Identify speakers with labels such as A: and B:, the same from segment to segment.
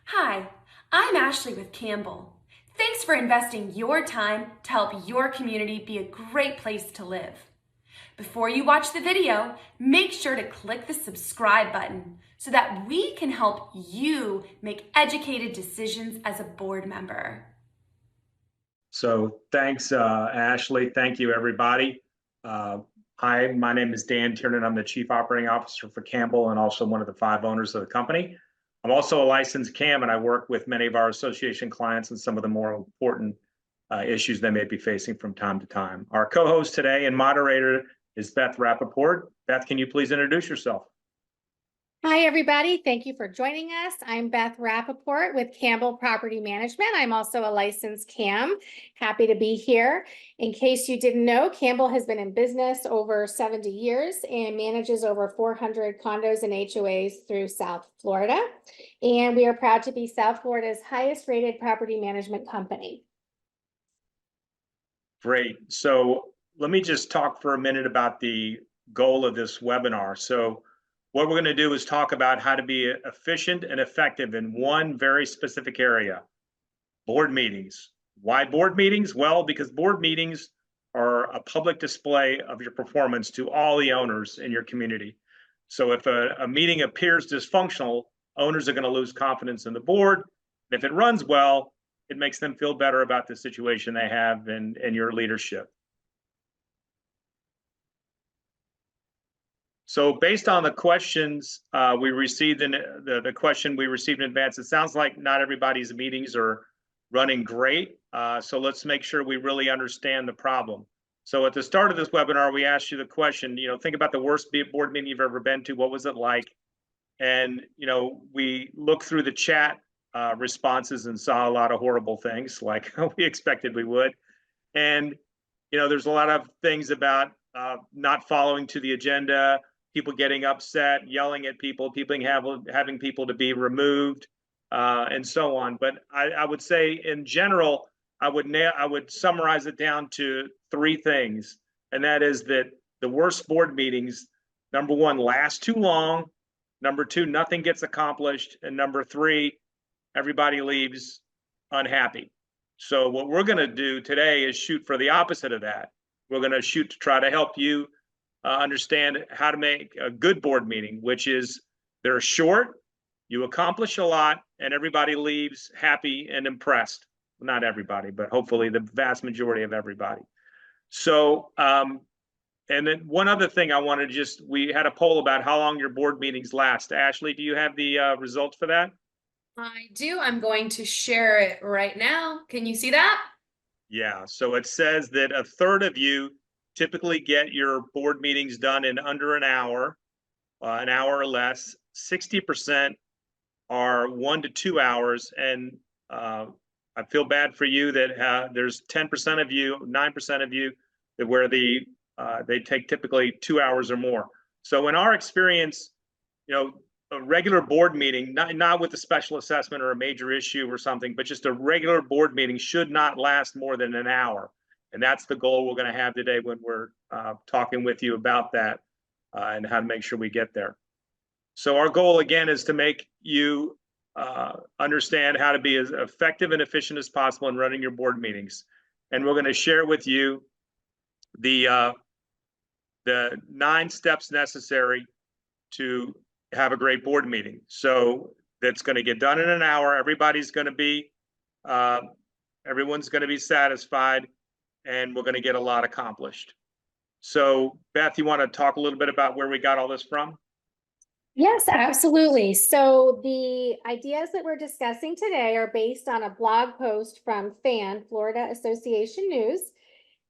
A: Hi, I'm Ashley with Campbell. Thanks for investing your time to help your community be a great place to live. Before you watch the video, make sure to click the subscribe button so that we can help you make educated decisions as a board member.
B: So thanks, Ashley. Thank you, everybody. Hi, my name is Dan Tiernan. I'm the Chief Operating Officer for Campbell and also one of the 5 owners of the company. I'm also a licensed CAM, and I work with many of our association clients and some of the more important issues they may be facing from time to time. Our co-host today and moderator is Beth Rappaport. Beth, can you please introduce yourself?
C: Hi, everybody. Thank you for joining us. I'm Beth Rappaport with Campbell Property Management. I'm also a licensed CAM. Happy to be here. In case you didn't know, Campbell has been in business over 70 years and manages over 400 condos and HOAs through South Florida. And we are proud to be South Florida's highest rated property management company.
B: Great. So let me just talk for a minute about the goal of this webinar. So what we're going to do is talk about how to be efficient and effective in one very specific area, board meetings. Why board meetings? Well, because board meetings are a public display of your performance to all the owners in your community. So if a meeting appears dysfunctional, owners are going to lose confidence in the board. If it runs well, it makes them feel better about the situation they have and your leadership. So based on the questions we received in the question we received in advance, it sounds like not everybody's meetings are running great. So let's make sure we really understand the problem. So at the start of this webinar, we asked you the question, think about the worst board meeting you've ever been to. What was it like? And, we looked through the chat responses and saw a lot of horrible things like we expected we would. And, there's a lot of things about not following to the agenda, people getting upset, yelling at people, having people to be removed, and so on. But I would say in general, I would summarize it down to 3 things. And that is that the worst board meetings, number 1, last too long. Number 2, nothing gets accomplished. And number 3, everybody leaves unhappy. So what we're going to do today is shoot for the opposite of that. We're going to shoot to try to help you understand how to make a good board meeting, which is they're short, you accomplish a lot, and everybody leaves happy and impressed. Not everybody, but hopefully the vast majority of everybody. So, and then one other thing I want to we had a poll about how long your board meetings last. Ashley, do you have the results for that?
A: I do. I'm going to share it right now. Can you see that?
B: Yeah, so it says that 1/3 of you typically get your board meetings done in under an hour or less. 60% are 1 to 2 hours, and I feel bad for you that there's 10% of you, 9% of you that where they take typically 2 hours or more. So in our experience, a regular board meeting, not with a special assessment or a major issue or something, but just a regular board meeting should not last more than an hour. And that's the goal we're going to have today when we're talking with you about that and how to make sure we get there. So our goal, again, is to make you understand how to be as effective and efficient as possible in running your board meetings. And we're going to share with you the 9 steps necessary to have a great board meeting. So that's going to get done in an hour. Everyone's going to be satisfied, and we're going to get a lot accomplished. So Beth, you want to talk a little bit about where we got all this from?
C: Yes, absolutely. So the ideas that we're discussing today are based on a blog post from FAN, Florida Association News.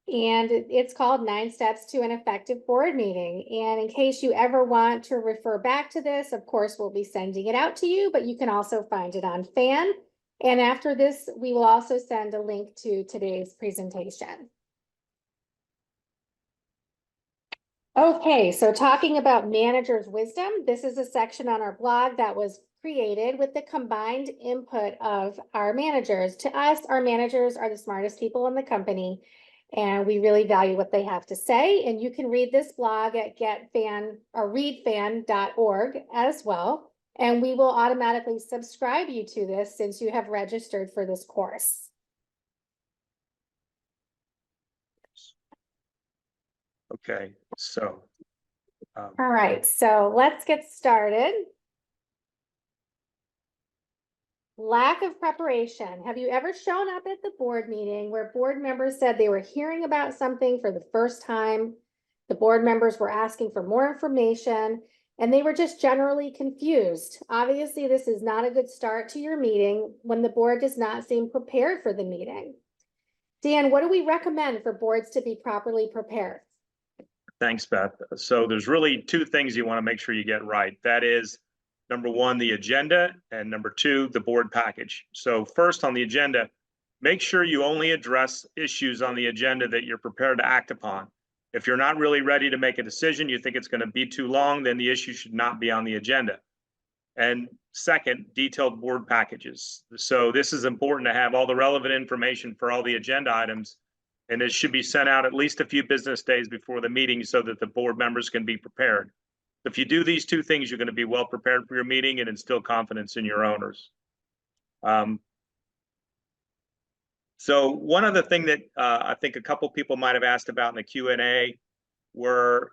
C: And it's called 9 Steps to an Effective Board Meeting. And in case you ever want to refer back to this, of course, we'll be sending it out to you, but you can also find it on FAN. And after this, we will also send a link to today's presentation. Okay, so talking about manager's wisdom, this is a section on our blog that was created with the combined input of our managers. To us, our managers are the smartest people in the company, and we really value what they have to say. And you can read this blog at readfan.org as well. And we will automatically subscribe you to this since you have registered for this course.
B: Okay, so.
C: All right, so let's get started. Lack of preparation. Have you ever shown up at the board meeting where board members said they were hearing about something for the first time? The board members were asking for more information and they were just generally confused. Obviously, this is not a good start to your meeting when the board does not seem prepared for the meeting. Dan, what do we recommend for boards to be properly prepared?
B: Thanks, Beth. So there's really two things you want to make sure you get right. That is, number one, the agenda, and number two, the board package. So first on the agenda, make sure you only address issues on the agenda that you're prepared to act upon. If you're not really ready to make a decision, you think it's going to be too long, then the issue should not be on the agenda. And second, detailed board packages. So this is important to have all the relevant information for all the agenda items. And it should be sent out at least a few business days before the meeting so that the board members can be prepared. If you do these two things, you're going to be well prepared for your meeting and instill confidence in your owners. So one other thing that I think a couple people might have asked about in the Q&A were,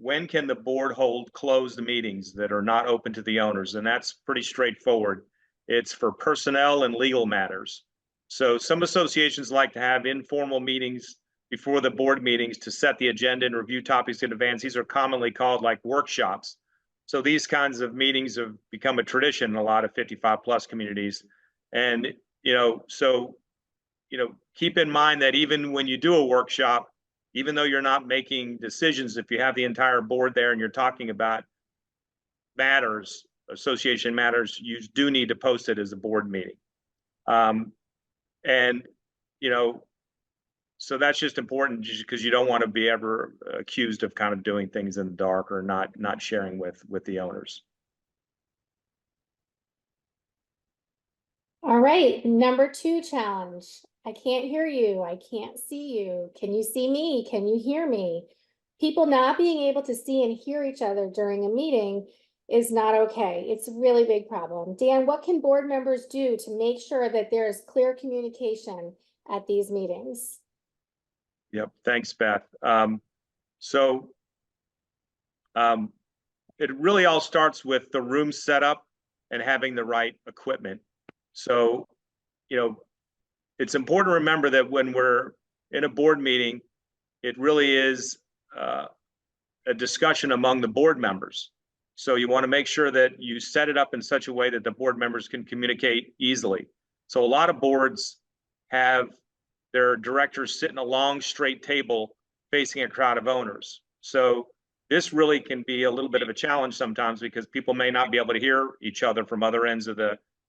B: when can the board hold closed meetings that are not open to the owners? And that's pretty straightforward. It's for personnel and legal matters. So some associations like to have informal meetings before the board meetings to set the agenda and review topics in advance. These are commonly called like workshops. So these kinds of meetings have become a tradition in a lot of 55+ communities. And, keep in mind that even when you do a workshop, even though you're not making decisions, if you have the entire board there and you're talking about matters, association matters, you do need to post it as a board meeting. So that's just important because you don't want to be ever accused of kind of doing things in the dark or not sharing with the owners.
C: All right, number 2 challenge. I can't hear you. I can't see you. Can you see me? Can you hear me? People not being able to see and hear each other during a meeting is not okay. It's a really big problem. Dan, what can board members do to make sure that there is clear communication at these meetings?
B: Yep, thanks, Beth. It really all starts with the room setup and having the right equipment. So, it's important to remember that when we're in a board meeting, it really is a discussion among the board members. So you want to make sure that you set it up in such a way that the board members can communicate easily. So a lot of boards have their directors sit in a long straight table facing a crowd of owners. So this really can be a little bit of a challenge sometimes because people may not be able to hear each other from other ends of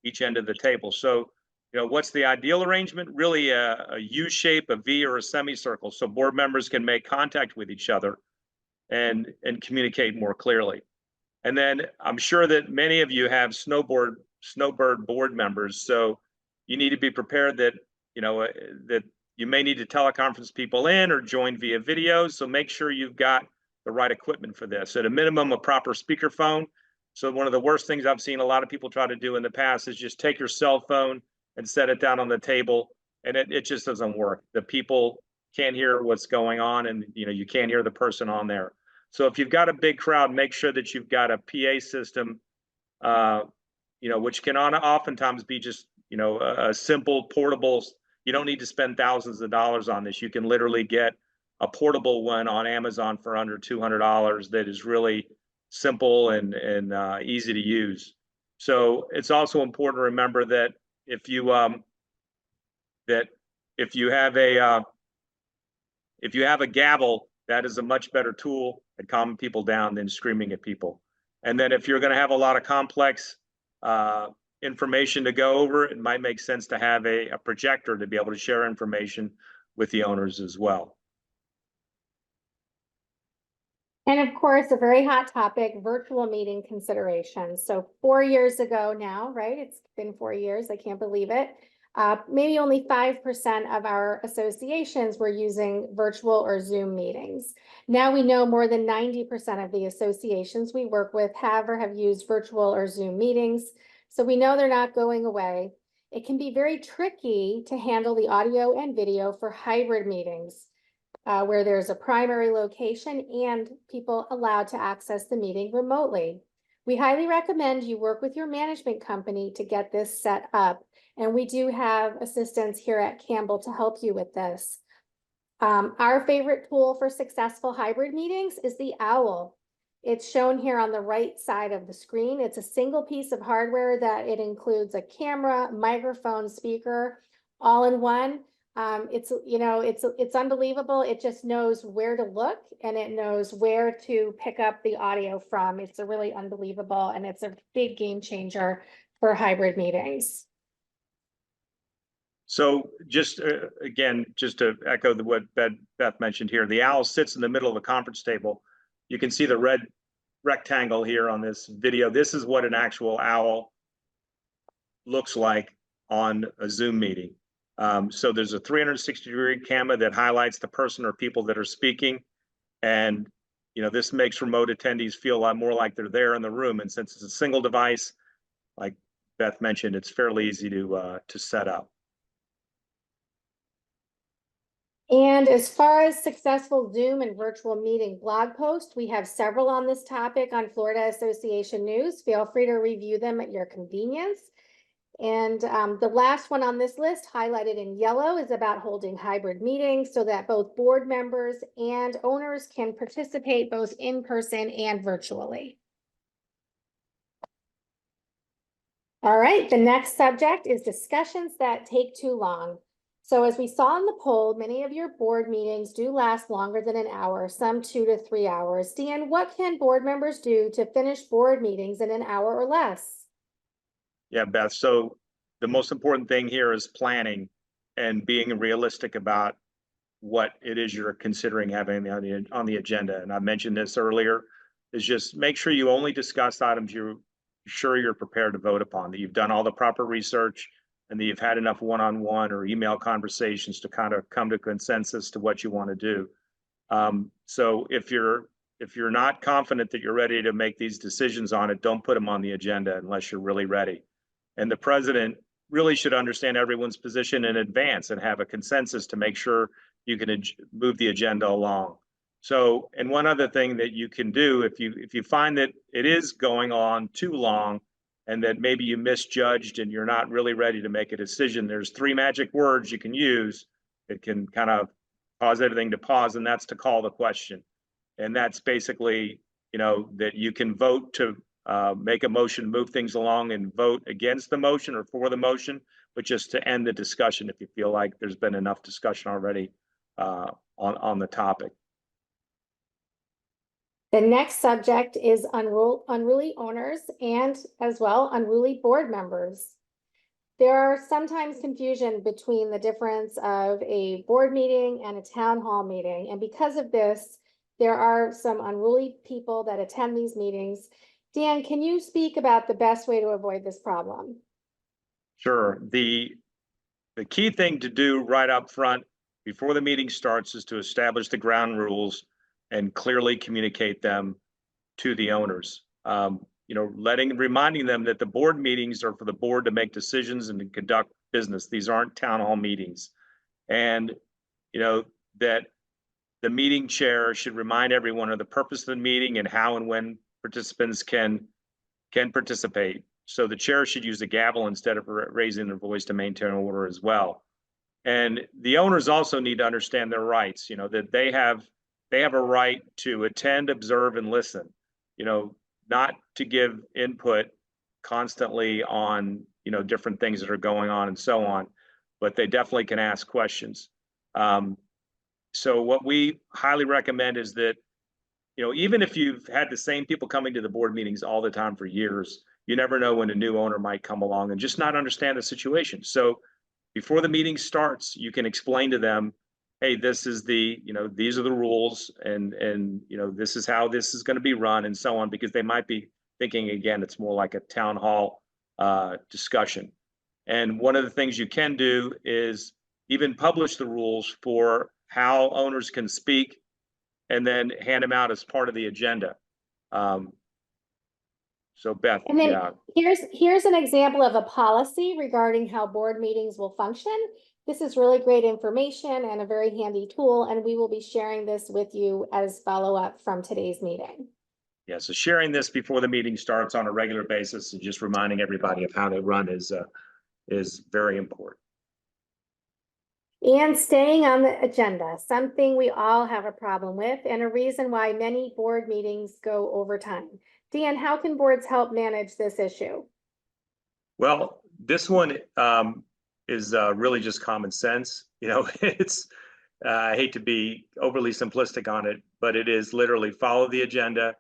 B: each end of the table. So, what's the ideal arrangement? Really a U shape, a V, or a semicircle, so board members can make contact with each other and communicate more clearly. And then I'm sure that many of you have snowbird board members, so you need to be prepared that that you may need to teleconference people in or join via video. So make sure you've got the right equipment for this. At a minimum, a proper speakerphone. So one of the worst things I've seen a lot of people try to do in the past is just take your cell phone and set it down on the table, and it just doesn't work. The people can't hear what's going on, and you can't hear the person on there. So if you've got a big crowd, make sure that you've got a PA system, which can oftentimes be just a simple portable. You don't need to spend thousands of dollars on this. You can literally get a portable one on Amazon for under $200 that is really simple and easy to use. So it's also important to remember that if you have a gavel, that is a much better tool at calming people down than screaming at people. And then if you're going to have a lot of complex information to go over, it might make sense to have a projector to be able to share information with the owners as well.
C: And of course, a very hot topic, virtual meeting considerations. So 4 years ago now, right? It's been 4 years. I can't believe it. Maybe only 5% of our associations were using virtual or Zoom meetings. Now we know more than 90% of the associations we work with have or have used virtual or Zoom meetings. So we know they're not going away. It can be very tricky to handle the audio and video for hybrid meetings, where there's a primary location and people allowed to access the meeting remotely. We highly recommend you work with your management company to get this set up. And we do have assistants here at Campbell to help you with this. Our favorite tool for successful hybrid meetings is the OWL. It's shown here on the right side of the screen. It's a single piece of hardware that it includes a camera, microphone, speaker, all in one. It's unbelievable. It just knows where to look and it knows where to pick up the audio from. It's a really unbelievable, and it's a big game changer for hybrid meetings.
B: So just again, just to echo what Beth mentioned here, the owl sits in the middle of the conference table. You can see the red rectangle here on this video. This is what an actual owl looks like on a Zoom meeting. So there's a 360-degree camera that highlights the person or people that are speaking. And, this makes remote attendees feel a lot more like they're there in the room. And since it's a single device, like Beth mentioned, it's fairly easy to set up.
C: And as far as successful Zoom and virtual meeting blog posts, we have several on this topic on Florida Association News. Feel free to review them at your convenience. And the last one on this list, highlighted in yellow, is about holding hybrid meetings so that both board members and owners can participate both in person and virtually. All right, the next subject is discussions that take too long. So as we saw in the poll, many of your board meetings do last longer than an hour, some 2 to 3 hours. Dan, what can board members do to finish board meetings in an hour or less?
B: Yeah, Beth. So the most important thing here is planning and being realistic about what it is you're considering having on the agenda. And I mentioned this earlier, is just make sure you only discuss items you're sure you're prepared to vote upon, that you've done all the proper research, and that you've had enough one-on-one or email conversations to kind of come to consensus to what you want to do. So if you're not confident that you're ready to make these decisions on it, don't put them on the agenda unless you're really ready. And the president really should understand everyone's position in advance and have a consensus to make sure you can move the agenda along. So, and one other thing that you can do, if you find that it is going on too long, and that maybe you misjudged and you're not really ready to make a decision, there's 3 magic words you can use that can kind of cause everything to pause, and that's to call the question. And that's basically, that you can vote to make a motion, move things along, and vote against the motion or for the motion, but just to end the discussion if you feel like there's been enough discussion already on the topic.
C: The next subject is unruly owners and as well unruly board members. There are sometimes confusion between the difference of a board meeting and a town hall meeting. And because of this, there are some unruly people that attend these meetings. Dan, can you speak about the best way to avoid this problem?
B: Sure. The key thing to do right up front before the meeting starts is to establish the ground rules and clearly communicate them to the owners. Reminding them that the board meetings are for the board to make decisions and to conduct business. These aren't town hall meetings. And, that the meeting chair should remind everyone of the purpose of the meeting and how and when participants can participate. So the chair should use the gavel instead of raising their voice to maintain order as well. And the owners also need to understand their rights, that they have a right to attend, observe, and listen, not to give input constantly on, different things that are going on and so on, but they definitely can ask questions. So what we highly recommend is that, even if you've had the same people coming to the board meetings all the time for years, you never know when a new owner might come along and just not understand the situation. So before the meeting starts, you can explain to them, hey, this is these are the rules, and this is how this is going to be run, and so on, because they might be thinking, again, it's more like a town hall discussion. And one of the things you can do is even publish the rules for how owners can speak and then hand them out as part of the agenda. So Beth,
C: And then
B: yeah.
C: here's an example of a policy regarding how board meetings will function. This is really great information and a very handy tool, and we will be sharing this with you as follow-up from today's meeting.
B: Yeah, so sharing this before the meeting starts on a regular basis and just reminding everybody of how they run is very important.
C: And staying on the agenda, something we all have a problem with and a reason why many board meetings go over time. Dan, how can boards help manage this issue?
B: Well, this one is really just common sense. You know, it's I hate to be overly simplistic on it, but it is literally follow the agenda,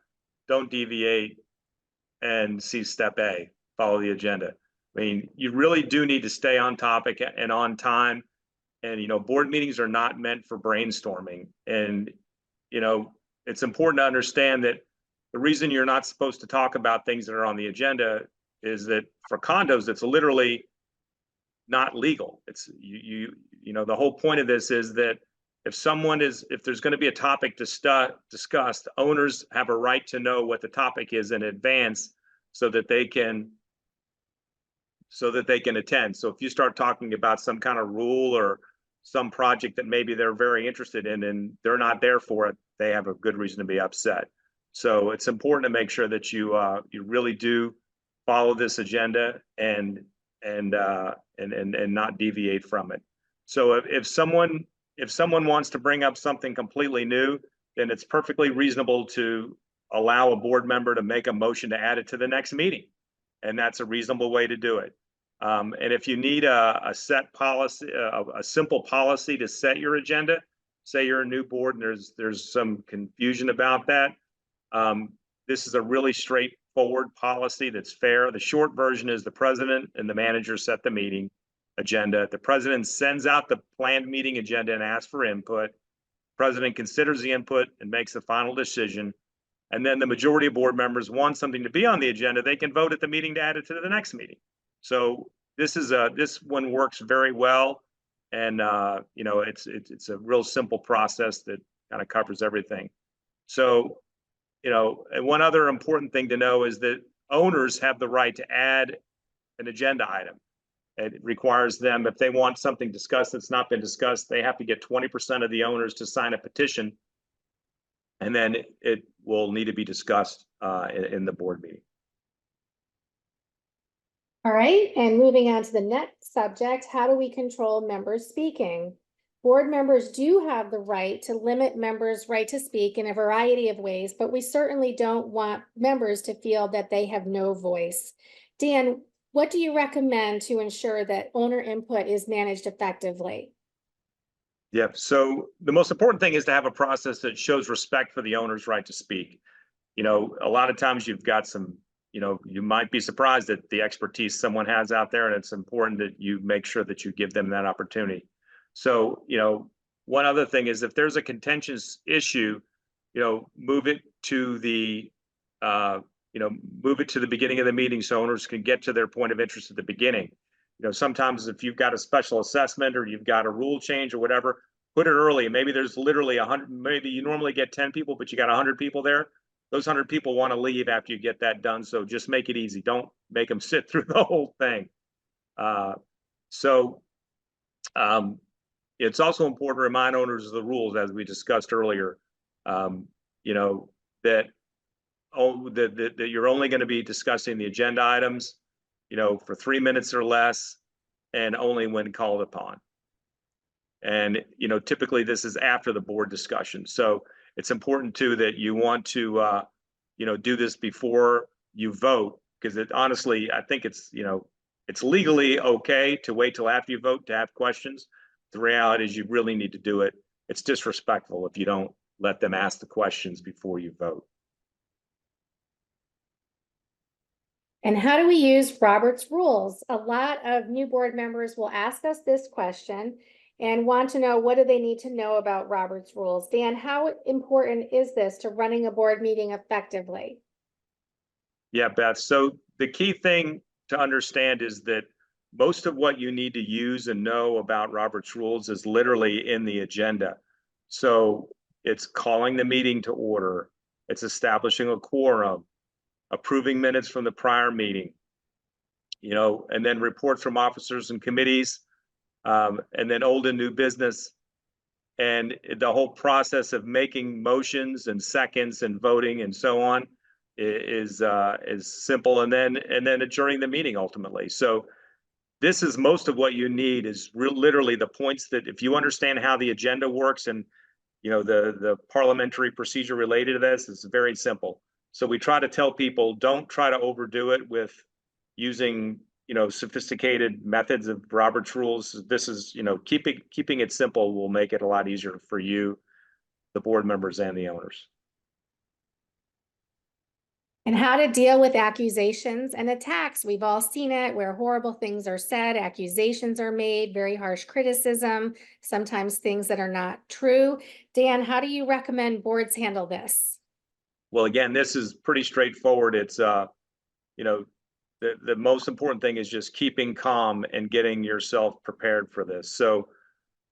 B: don't deviate, and see step A, follow the agenda. I mean, you really do need to stay on topic and on time. And, you know, board meetings are not meant for brainstorming. And, you know, it's important to understand that the reason you're not supposed to talk about things that are on the agenda is that for condos, it's literally not legal. It's you know, the whole point of this is that if there's going to be a topic discussed, owners have a right to know what the topic is in advance so that they can attend. So if you start talking about some kind of rule or some project that maybe they're very interested in and they're not there for it, they have a good reason to be upset. So it's important to make sure that you really do follow this agenda and not deviate from it. So if someone wants to bring up something completely new, then it's perfectly reasonable to allow a board member to make a motion to add it to the next meeting. And that's a reasonable way to do it. And if you need a set policy, a simple policy to set your agenda, say you're a new board and there's some confusion about that, this is a really straightforward policy that's fair. The short version is the president and the manager set the meeting agenda. The president sends out the planned meeting agenda and asks for input. The president considers the input and makes the final decision. And then the majority of board members want something to be on the agenda, they can vote at the meeting to add it to the next meeting. So this one works very well. And you know, it's a real simple process that kind of covers everything. So, you know, and one other important thing to know is that owners have the right to add an agenda item. It requires them, if they want something discussed that's not been discussed, they have to get 20% of the owners to sign a petition. And then it will need to be discussed in the board meeting.
C: All right, and moving on to the next subject, how do we control members speaking? Board members do have the right to limit members' right to speak in a variety of ways, but we certainly don't want members to feel that they have no voice. Dan, what do you recommend to ensure that owner input is managed effectively?
B: Yep. So the most important thing is to have a process that shows respect for the owner's right to speak. You know, a lot of times you've got some, you know, you might be surprised at the expertise someone has out there, and it's important that you make sure that you give them that opportunity. So, you know, one other thing is if there's a contentious issue, you know, move it to the beginning of the meeting so owners can get to their point of interest at the beginning. You know, sometimes if you've got a special assessment or you've got a rule change or whatever, put it early. Maybe there's literally 100, maybe you normally get 10 people, but you got 100 people there. Those 100 people want to leave after you get that done. So just make it easy. Don't make them sit through the whole thing. It's also important to remind owners of the rules, as we discussed earlier, you know, that you're only going to be discussing the agenda items, you know, for 3 minutes or less, and only when called upon. And, you know, typically this is after the board discussion. So it's important too that you want to, you know, do this before you vote, because honestly, I think it's, you know, it's legally okay to wait till after you vote to have questions. The reality is you really need to do it. It's disrespectful if you don't let them ask the questions before you vote.
C: And how do we use Robert's rules? A lot of new board members will ask us this question and want to know, what do they need to know about Robert's rules? Dan, how important is this to running a board meeting effectively?
B: Yeah, Beth. So the key thing to understand is that most of what you need to use and know about Robert's rules is literally in the agenda. So it's calling the meeting to order. It's establishing a quorum, approving minutes from the prior meeting, and then reports from officers and committees, and then old and new business. And the whole process of making motions and seconds and voting and so on is simple. And then adjourning the meeting ultimately. So this is most of what you need is literally the points that if you understand how the agenda works and the parliamentary procedure related to this is very simple. So we try to tell people, don't try to overdo it with using sophisticated methods of Robert's rules. This is keeping it simple will make it a lot easier for you, the board members and the owners.
C: And how to deal with accusations and attacks. We've all seen it where horrible things are said, accusations are made, very harsh criticism, sometimes things that are not true. Dan, how do you recommend boards handle this?
B: Well, again, this is pretty straightforward. It's the most important thing is just keeping calm and getting yourself prepared for this. So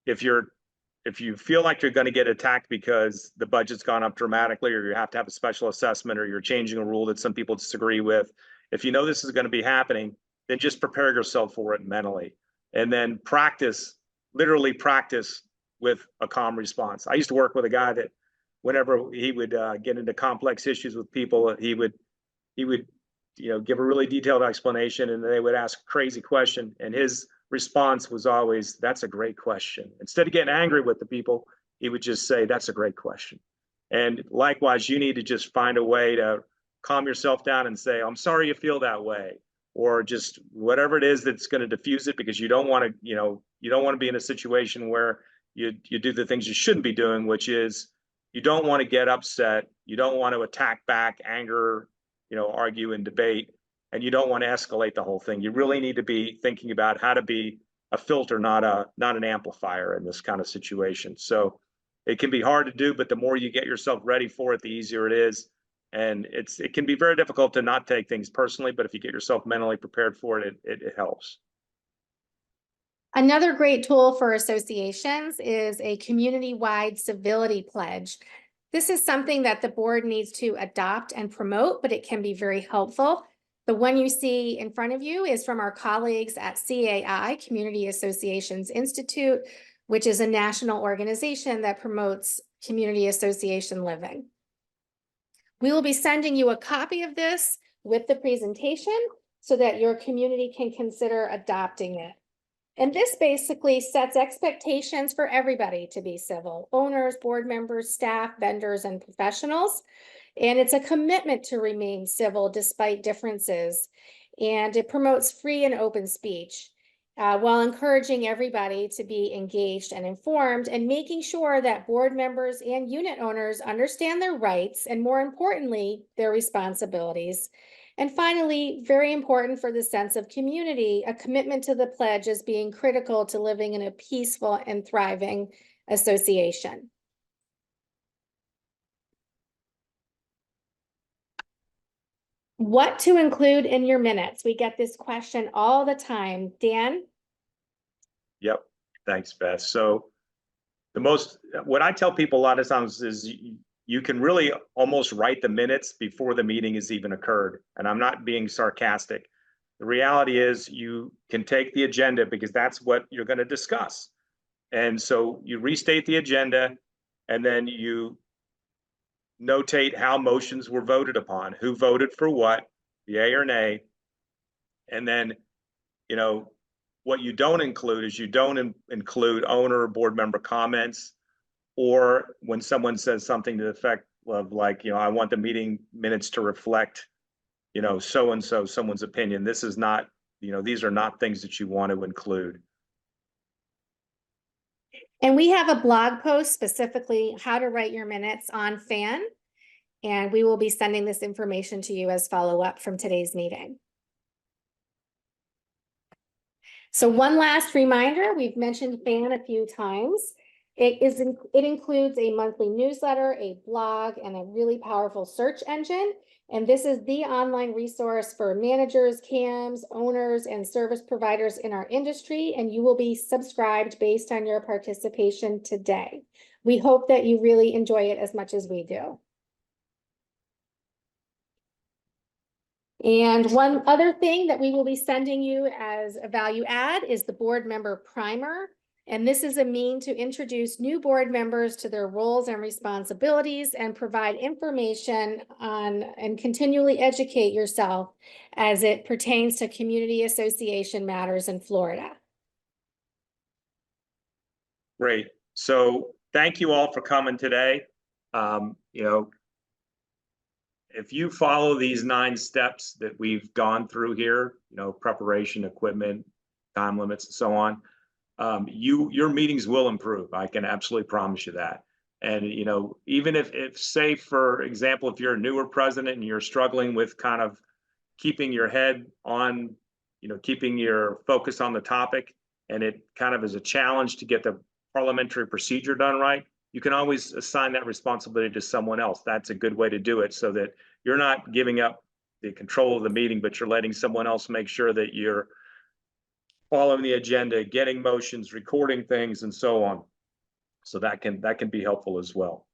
B: if you feel like you're going to get attacked because the budget's gone up dramatically, or you have to have a special assessment, or you're changing a rule that some people disagree with, if you know this is going to be happening, then just prepare yourself for it mentally. And then literally practice with a calm response. I used to work with a guy that whenever he would get into complex issues with people, he would give a really detailed explanation, and they would ask a crazy question, and his response was always, "That's a great question." Instead of getting angry with the people, he would just say, "That's a great question." And likewise, you need to just find a way to calm yourself down and say, "I'm sorry you feel that way," or just whatever it is that's going to diffuse it, because you don't want to be in a situation where you do the things you shouldn't be doing, which is you don't want to get upset, you don't want to attack back, anger, argue and debate, and you don't want to escalate the whole thing. You really need to be thinking about how to be a filter, not an amplifier in this kind of situation. So it can be hard to do, but the more you get yourself ready for it, the easier it is. And it can be very difficult to not take things personally, but if you get yourself mentally prepared for it, it helps.
C: Another great tool for associations is a community-wide civility pledge. This is something that the board needs to adopt and promote, but it can be very helpful. The one you see in front of you is from our colleagues at CAI, Community Associations Institute, which is a national organization that promotes community association living. We will be sending you a copy of this with the presentation so that your community can consider adopting it. And this basically sets expectations for everybody to be civil: owners, board members, staff, vendors, and professionals. And it's a commitment to remain civil despite differences. And it promotes free and open speech while encouraging everybody to be engaged and informed, and making sure that board members and unit owners understand their rights and, more importantly, their responsibilities. And finally, very important for the sense of community, a commitment to the pledge as being critical to living in a peaceful and thriving association. What to include in your minutes? We get this question all the time. Dan?
B: Yep. Thanks, Beth. So what I tell people a lot of times is you can really almost write the minutes before the meeting has even occurred. And I'm not being sarcastic. The reality is you can take the agenda, because that's what you're going to discuss. And so you restate the agenda, and then you notate how motions were voted upon, who voted for what, yay or nay. And then, what you don't include is you don't include owner or board member comments, or when someone says something to the effect of like, I want the meeting minutes to reflect, so-and-so, someone's opinion. This is not, these are not things that you want to include.
C: And we have a blog post specifically how to write your minutes on FAN, and we will be sending this information to you as follow-up from today's meeting. So one last reminder, we've mentioned FAN a few times. It includes a monthly newsletter, a blog, and a really powerful search engine. And this is the online resource for managers, CAMs, owners, and service providers in our industry, and you will be subscribed based on your participation today. We hope that you really enjoy it as much as we do. And one other thing that we will be sending you as a value add is the board member primer. And this is a mean to introduce new board members to their roles and responsibilities and provide information on and continually educate yourself as it pertains to community association matters in Florida.
B: Great. So thank you all for coming today. If you follow these 9 steps that we've gone through here, preparation, equipment, time limits, and so on, your meetings will improve. I can absolutely promise you that. And, even if say, for example, if you're a newer president and you're struggling with kind of keeping your head on, keeping your focus on the topic, and it kind of is a challenge to get the parliamentary procedure done right, you can always assign that responsibility to someone else. That's a good way to do it, so that you're not giving up the control of the meeting, but you're letting someone else make sure that you're following the agenda, getting motions, recording things, and so on. So that can be helpful as well.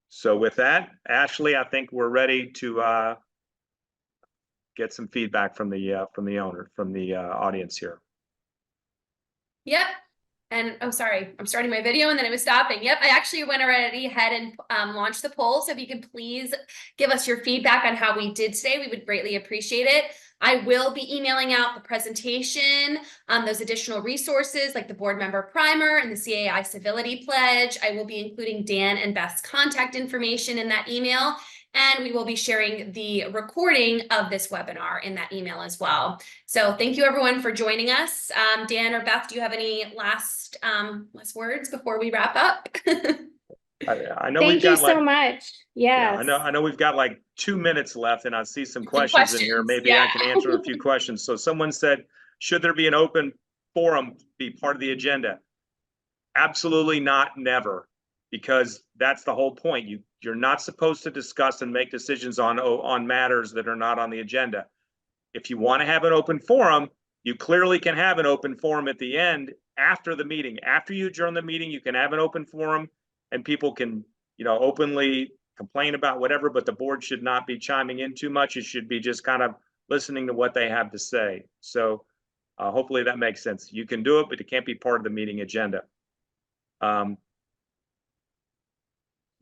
B: So with that, Ashley, I think we're ready to get some feedback from the audience here.
A: Yep. And oh, sorry, I'm starting my video and then it was stopping. Yep, I actually went already ahead and launched the poll. So if you could please give us your feedback on how we did today, we would greatly appreciate it. I will be emailing out the presentation, those additional resources like the board member primer and the CAI civility pledge. I will be including Dan and Beth's contact information in that email. And we will be sharing the recording of this webinar in that email as well. So thank you everyone for joining us. Dan or Beth, do you have any last words before we wrap up?
B: I know
C: Thank you so much. Yes.
B: Yeah, I know we've got like 2 minutes left, and I see some questions in here. Maybe
A: yeah.
B: I can answer a few questions. So someone said, should there be an open forum be part of the agenda? Absolutely not, never, because that's the whole point. You're not supposed to discuss and make decisions on matters that are not on the agenda. If you want to have an open forum, you clearly can have an open forum at the end after the meeting. After you adjourn the meeting, you can have an open forum and people can, openly complain about whatever, but the board should not be chiming in too much. It should be just kind of listening to what they have to say. So hopefully that makes sense. You can do it, but it can't be part of the meeting agenda.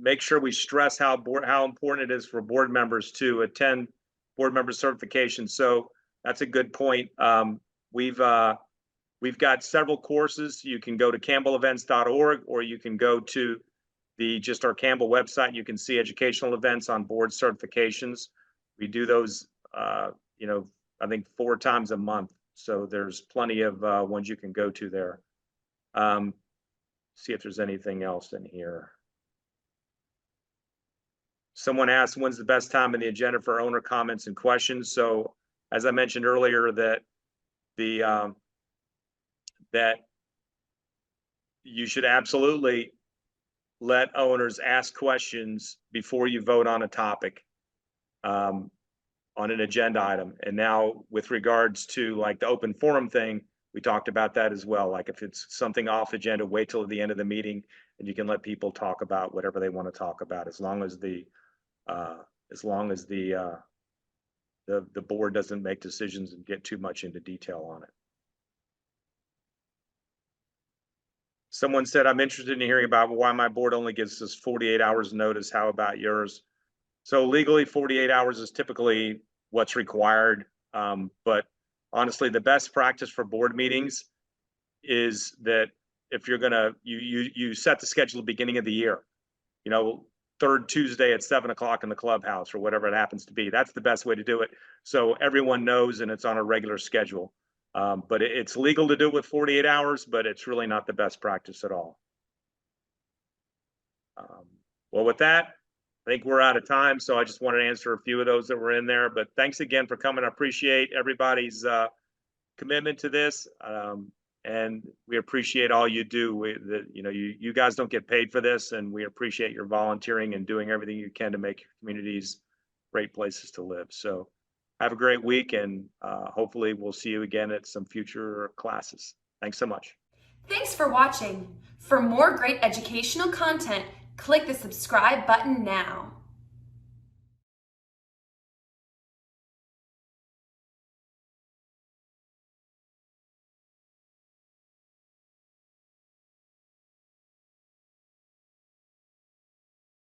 B: Make sure we stress how important it is for board members to attend board member certification. So that's a good point. We've got several courses. You can go to campbellevents.org, or you can go to just our Campbell website. You can see educational events on board certifications. We do those, I think 4 times a month. So there's plenty of ones you can go to there. See if there's anything else in here. Someone asked, when's the best time in the agenda for owner comments and questions? So as I mentioned earlier, that you should absolutely let owners ask questions before you vote on a topic, on an agenda item. And now with regards to like the open forum thing, we talked about that as well. Like if it's something off agenda, wait till the end of the meeting and you can let people talk about whatever they want to talk about, as long as the board doesn't make decisions and get too much into detail on it. Someone said, I'm interested in hearing about why my board only gives us 48 hours notice. How about yours? So legally 48 hours is typically what's required. But honestly, the best practice for board meetings is that if you're gonna, you set the schedule at the beginning of the year, 3rd Tuesday at 7 o'clock in the clubhouse or whatever it happens to be. That's the best way to do it. So everyone knows and it's on a regular schedule. But it's legal to do it with 48 hours, but it's really not the best practice at all. Well, with that, I think we're out of time. So I just wanted to answer a few of those that were in there, but thanks again for coming. I appreciate everybody's commitment to this. and we appreciate all you do. You guys don't get paid for this, and we appreciate your volunteering and doing everything you can to make your communities great places to live. So have a great week, and hopefully we'll see you again at some future classes. Thanks so much.
A: Thanks for watching. For more great educational content, click the subscribe button now.